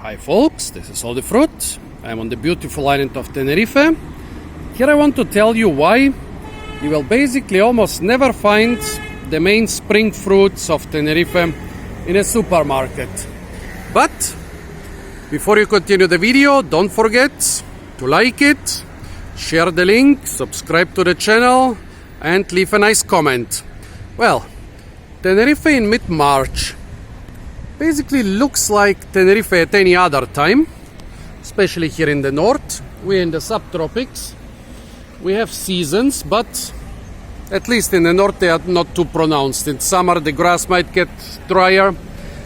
Hi folks, this is All the Fruit. I'm on the beautiful island of Tenerife. Here I want to tell you why you will basically almost never find the main spring fruits of Tenerife in a supermarket. But before you continue the video, don't forget to like it, share the link, subscribe to the channel and leave a nice comment. Well, Tenerife in mid-March basically looks like Tenerife at any other time, especially here in the north. We're in the subtropics. We have seasons, but at least in the north they are not too pronounced. In summer the grass might get drier.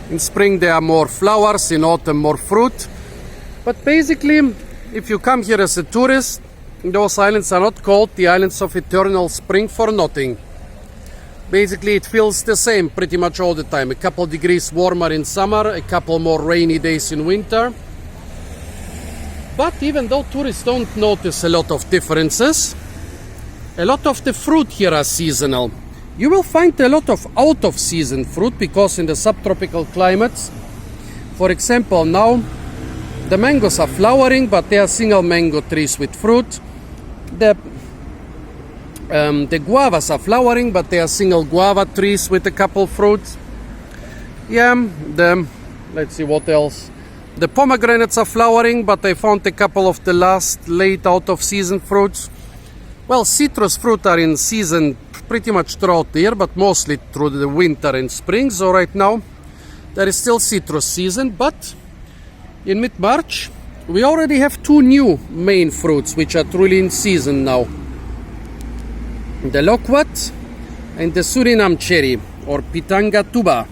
In spring there are more flowers, in autumn more fruit. But basically, if you come here as a tourist, those islands are not called the islands of eternal spring for nothing. Basically it feels the same pretty much all the time. A couple degrees warmer in summer, a couple more rainy days in winter. But even though tourists don't notice a lot of differences, a lot of the fruit here are seasonal. You will find a lot of out of season fruit because in the subtropical climates, for example, now the mangoes are flowering, but they are single mango trees with fruit. The guavas are flowering, but they are single guava trees with a couple fruits. Let's see what else. The pomegranates are flowering, but I found a couple of the last late out of season fruits. Well, citrus fruit are in season pretty much throughout the year, but mostly through the winter and spring. So right now there is still citrus season, but in mid-March we already have two new main fruits which are truly in season now. The loquat and the Suriname cherry or pitanga tuba.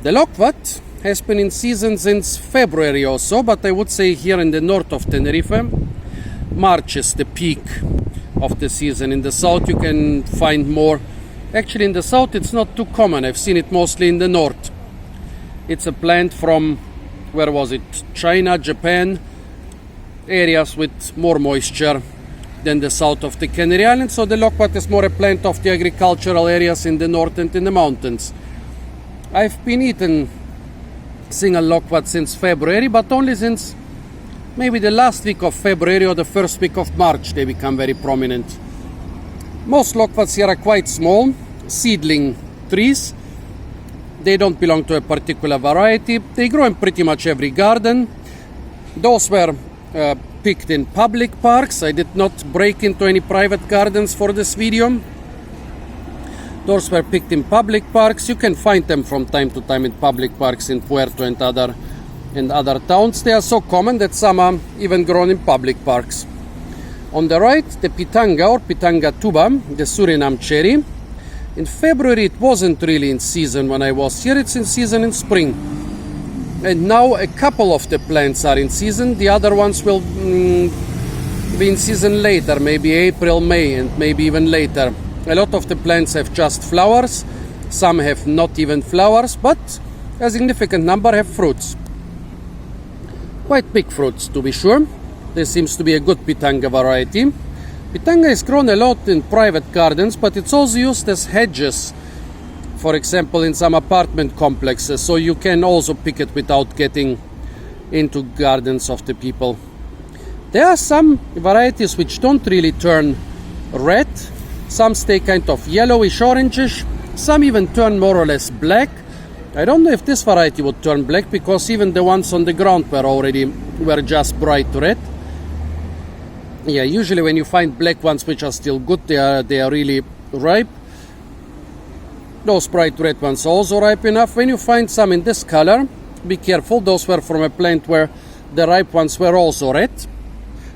The loquat has been in season since February or so, but I would say here in the north of Tenerife, March is the peak of the season. In the south you can find more. Actually in the south it's not too common. I've seen it mostly in the north. It's a plant from, where was it? China, Japan, areas with more moisture than the south of the Canary Islands. So the loquat is more a plant of the agricultural areas in the north and in the mountains. I've been eating single loquat since February, but only since maybe the last week of February or the first week of March they become very prominent. Most loquats here are quite small, seedling trees. They don't belong to a particular variety. They grow in pretty much every garden. Those were picked in public parks. I did not break into any private gardens for this video. Those were picked in public parks. You can find them from time to time in public parks in Puerto and other towns. They are so common that some are even grown in public parks. On the right, the pitanga or pitanga tuba, the Suriname cherry. In February it wasn't really in season when I was here. It's in season in spring. And now a couple of the plants are in season. The other ones will be in season later, maybe April, May, and maybe even later. A lot of the plants have just flowers. Some have not even flowers, but a significant number have fruits. Quite big fruits, to be sure. There seems to be a good pitanga variety. Pitanga is grown a lot in private gardens, but it's also used as hedges. For example, in some apartment complexes, so you can also pick it without getting into gardens of the people. There are some varieties which don't really turn red. Some stay kind of yellowish, orangish. Some even turn more or less black. I don't know if this variety would turn black because even the ones on the ground were just bright red. Yeah, usually when you find black ones which are still good, they are really ripe. Those bright red ones are also ripe enough. When you find some in this color, be careful. Those were from a plant where the ripe ones were also red.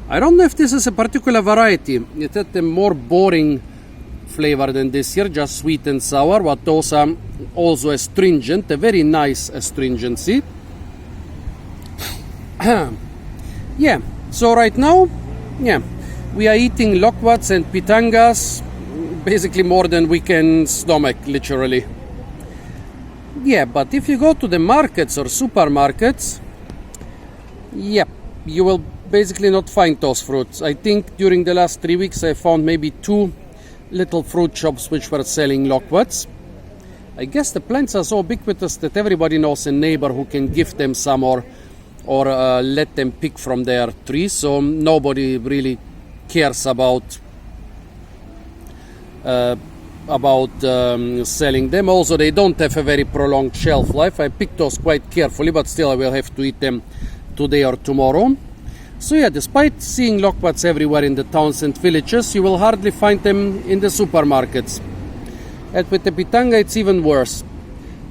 I don't know if this is a particular variety. It had a more boring flavor than this here, just sweet and sour, but those are also astringent, a very nice astringency. Yeah, so right now, we are eating loquats and pitangas basically more than we can stomach, literally. Yeah, but if you go to the markets or supermarkets, you will basically not find those fruits. I think during the last 3 weeks I found maybe 2 little fruit shops which were selling loquats. I guess the plants are so ubiquitous that everybody knows a neighbor who can give them some or let them pick from their trees. So nobody really cares about selling them. Also, they don't have a very prolonged shelf life. I picked those quite carefully, but still I will have to eat them today or tomorrow. So yeah, despite seeing loquats everywhere in the towns and villages, you will hardly find them in the supermarkets. And with the pitanga it's even worse.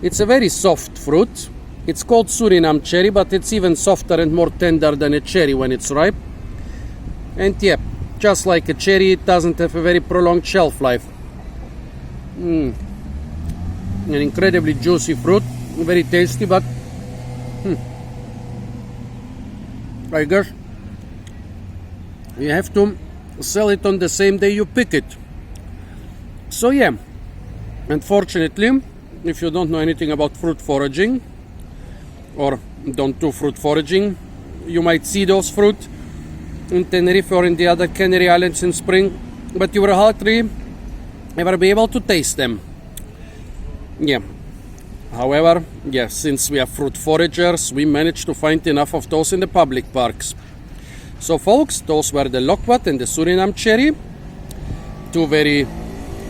It's a very soft fruit. It's called Suriname cherry, but it's even softer and more tender than a cherry when it's ripe. And yeah, just like a cherry, it doesn't have a very prolonged shelf life. An incredibly juicy fruit, very tasty, but I guess you have to sell it on the same day you pick it. So yeah, unfortunately, if you don't know anything about fruit foraging or don't do fruit foraging, you might see those fruit in Tenerife or in the other Canary Islands in spring, but you will hardly ever be able to taste them. Yeah. However, yeah, since we are fruit foragers, we managed to find enough of those in the public parks. So folks, those were the loquat and the Suriname cherry, two very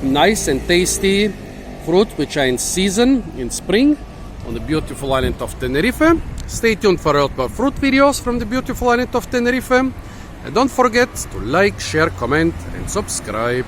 nice and tasty fruit which are in season in spring on the beautiful island of Tenerife. Stay tuned for more fruit videos from the beautiful island of Tenerife. And don't forget to like, share, comment and subscribe.